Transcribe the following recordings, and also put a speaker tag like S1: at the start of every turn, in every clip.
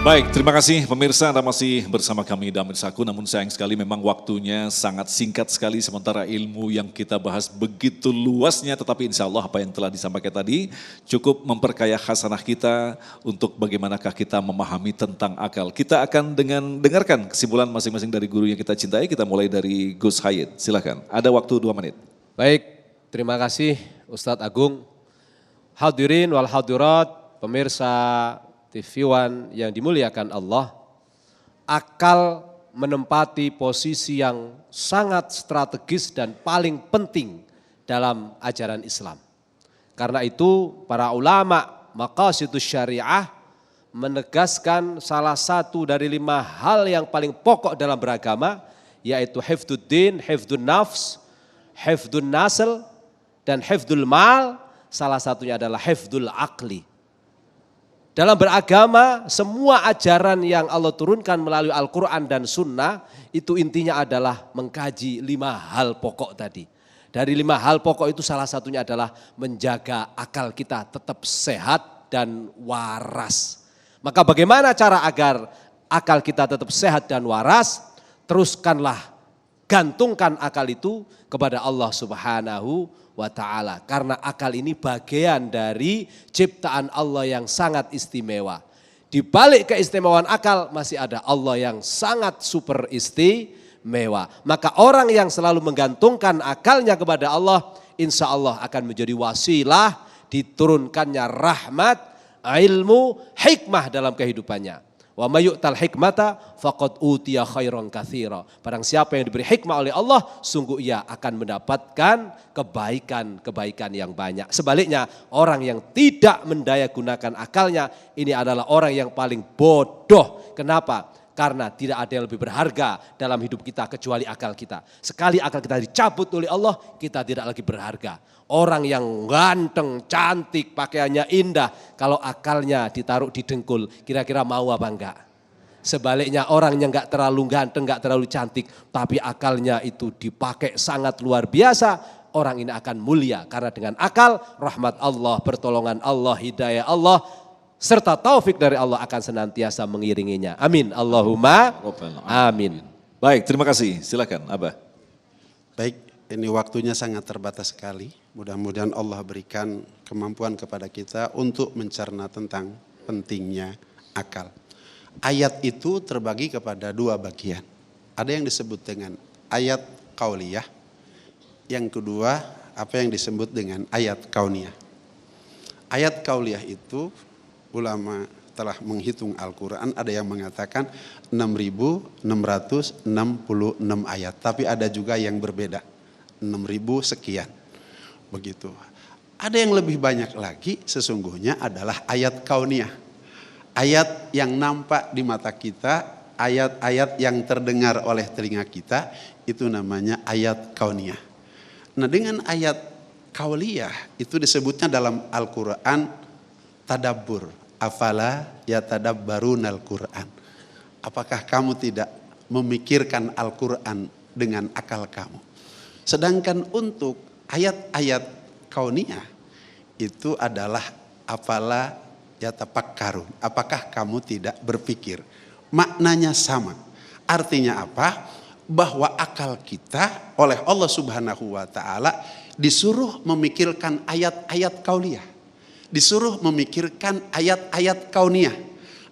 S1: Baik, terima kasih pemirsa, Anda masih bersama kami Damir Saku, namun sayang sekali memang waktunya sangat singkat sekali sementara ilmu yang kita bahas begitu luasnya, tetapi insya Allah apa yang telah disampaikan tadi cukup memperkaya khasanah kita untuk bagaimanakah kita memahami tentang akal. Kita akan dengarkan kesimpulan masing-masing dari guru yang kita cintai, kita mulai dari Gus Hayat, silakan, ada waktu 2 menit.
S2: Baik, terima kasih Ustadz Agung. Hadirin wal hadirat, pemirsa TV One yang dimuliakan Allah, akal menempati posisi yang sangat strategis dan paling penting dalam ajaran Islam. Karena itu para ulama maqasidus syariah menegaskan salah satu dari 5 hal yang paling pokok dalam beragama, yaitu hifdzuddin, hifdzun nafs, hifdzun nasl, dan hifdzul mal, salah satunya adalah hifdzul aqli. Dalam beragama, semua ajaran yang Allah turunkan melalui Al-Quran dan Sunnah, itu intinya adalah mengkaji 5 hal pokok tadi. Dari 5 hal pokok itu salah satunya adalah menjaga akal kita tetap sehat dan waras. Maka bagaimana cara agar akal kita tetap sehat dan waras? Teruskanlah, gantungkan akal itu kepada Allah Subhanahu wa ta'ala. Karena akal ini bagian dari ciptaan Allah yang sangat istimewa. Di balik keistimewaan akal masih ada Allah yang sangat super istimewa. Maka orang yang selalu menggantungkan akalnya kepada Allah, insya Allah akan menjadi wasilah diturunkannya rahmat, ilmu, hikmah dalam kehidupannya. Wa may yu'tal hikmata faqad utiya khairan katsira. Barang siapa yang diberi hikmah oleh Allah, sungguh ia akan mendapatkan kebaikan yang banyak. Sebaliknya, orang yang tidak mendaya gunakan akalnya, ini adalah orang yang paling bodoh. Kenapa? Karena tidak ada yang lebih berharga dalam hidup kita kecuali akal kita. Sekali akal kita dicabut oleh Allah, kita tidak lagi berharga. Orang yang ganteng, cantik, pakaiannya indah, kalau akalnya ditaruh di dengkul, kira-kira mau apa enggak? Sebaliknya orang yang enggak terlalu ganteng, enggak terlalu cantik, tapi akalnya itu dipakai sangat luar biasa, orang ini akan mulia. Karena dengan akal, rahmat Allah, pertolongan Allah, hidayah Allah, serta taufik dari Allah akan senantiasa mengiringinya. Amin. Allahumma amin.
S1: Baik, terima kasih. Silakan, Abah.
S3: Baik, ini waktunya sangat terbatas sekali. Mudah-mudahan Allah berikan kemampuan kepada kita untuk mencerna tentang pentingnya akal. Ayat itu terbagi kepada 2 bagian. Ada yang disebut dengan ayat qauliyah. Yang kedua, apa yang disebut dengan ayat kauniyah. Ayat qauliyah itu ulama telah menghitung Al-Quran, ada yang mengatakan 6.666 ayat. Tapi ada juga yang berbeda, 6.000 sekian. Begitu. Ada yang lebih banyak lagi sesungguhnya adalah ayat kauniyah. Ayat yang nampak di mata kita, ayat-ayat yang terdengar oleh telinga kita, itu namanya ayat kauniyah. Nah, dengan ayat kauliyah itu disebutnya dalam Al-Quran tadabbur. Afala yatadabbarunal Quran. Apakah kamu tidak memikirkan Al-Quran dengan akal kamu? Sedangkan untuk ayat-ayat kauniyah itu adalah afala yatafakkarun. Apakah kamu tidak berpikir? Maknanya sama. Artinya apa? Bahwa akal kita oleh Allah Subhanahu wa ta'ala disuruh memikirkan ayat-ayat kauliyah. Disuruh memikirkan ayat-ayat kauniyah.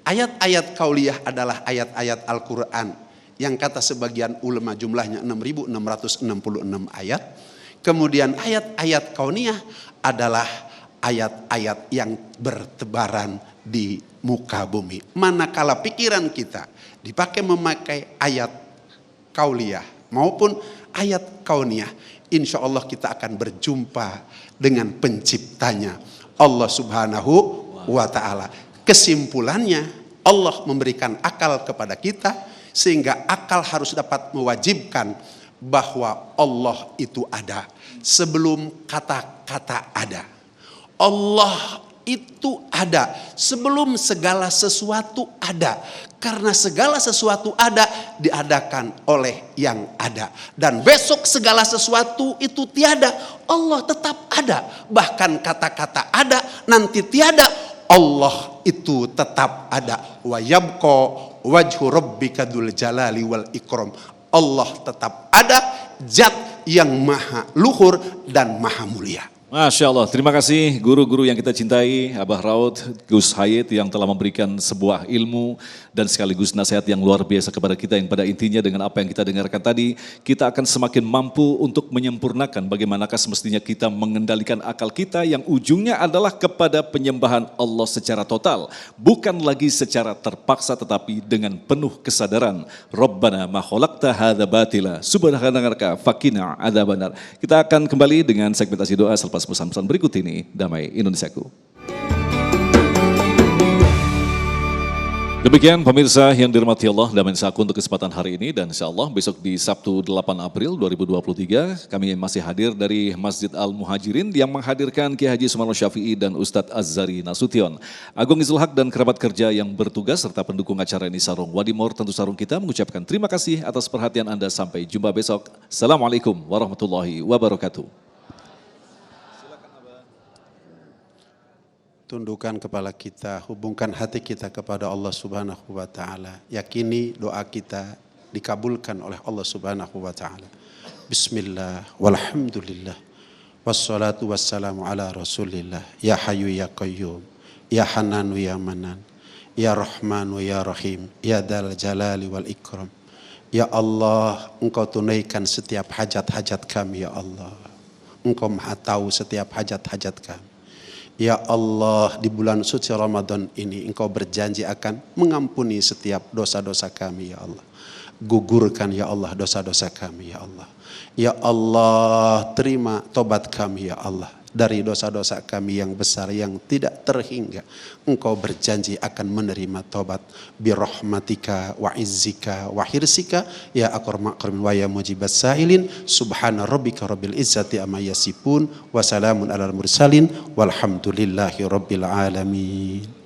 S3: Ayat-ayat kauliyah adalah ayat-ayat Al-Quran yang kata sebagian ulama jumlahnya 6.666 ayat. Kemudian ayat-ayat kauniyah adalah ayat-ayat yang bertebaran di muka bumi. Manakala pikiran kita dipakai memakai ayat kauliyah maupun ayat kauniyah, insya Allah kita akan berjumpa dengan penciptanya, Allah Subhanahu wa ta'ala. Kesimpulannya, Allah memberikan akal kepada kita sehingga akal harus dapat mewajibkan bahwa Allah itu ada sebelum kata-kata ada. Allah itu ada sebelum segala sesuatu ada. Karena segala sesuatu ada diadakan oleh yang ada. Dan besok segala sesuatu itu tiada, Allah tetap ada. Bahkan kata-kata ada nanti tiada, Allah itu tetap ada. Wa yabqa wajhu rabbika dzul jalali wal ikram. Allah tetap ada, zat yang maha luhur dan maha mulia.
S1: Masya Allah, terima kasih guru-guru yang kita cintai, Abah Raud, Gus Hayat yang telah memberikan sebuah ilmu dan sekaligus nasihat yang luar biasa kepada kita, yang pada intinya dengan apa yang kita dengarkan tadi, kita akan semakin mampu untuk menyempurnakan bagaimanakah semestinya kita mengendalikan akal kita yang ujungnya adalah kepada penyembahan Allah secara total, bukan lagi secara terpaksa tetapi dengan penuh kesadaran. Rabbana ma khalaqta hadza batila subhanaka faqina adzabannar. Kita akan kembali dengan segmentasi doa selepas pesan-pesan berikut ini. Damai Indonesiaku. Demikian pemirsa yang dirahmati Allah, Damai Indonesiaku untuk kesempatan hari ini, dan insya Allah besok di Sabtu 8 April 2023 kami masih hadir dari Masjid Al-Muhajirin yang menghadirkan Kiai Haji Sumarno Syafi'i dan Ustadz Azzari Nasution. Agung Izul Haq dan kerabat kerja yang bertugas serta pendukung acara ini Sarung Wadimor, tentu Sarung kita mengucapkan terima kasih atas perhatian Anda. Sampai jumpa besok. Assalamualaikum warahmatullahi wabarakatuh.
S3: Tundukkan kepala kita, hubungkan hati kita kepada Allah Subhanahu wa taala. Yakini doa kita dikabulkan oleh Allah Subhanahu wa taala. Bismillah walhamdulillah. Wassalatu wassalamu ala Rasulillah. Ya Hayyu ya Qayyum. Ya Hananu ya Manan. Ya Rahmanu ya Rahim. Ya Dzal Jalali wal Ikram. Ya Allah, Engkau tunaikan setiap hajat-hajat kami ya Allah. Engkau Maha tahu setiap hajat-hajat kami. Ya Allah, di bulan suci Ramadan ini Engkau berjanji akan mengampuni setiap dosa-dosa kami ya Allah. Gugurkan ya Allah dosa-dosa kami ya Allah. Ya Allah, terima tobat kami ya Allah. Dari dosa-dosa kami yang besar yang tidak terhingga, Engkau berjanji akan menerima tobat. Birahmatika wa izzika wa hirsika ya akram akramin wa ya mujibas sa'ilin. Subhana rabbika rabbil izzati amma yasifun wa salamun alal mursalin walhamdulillahi rabbil alamin.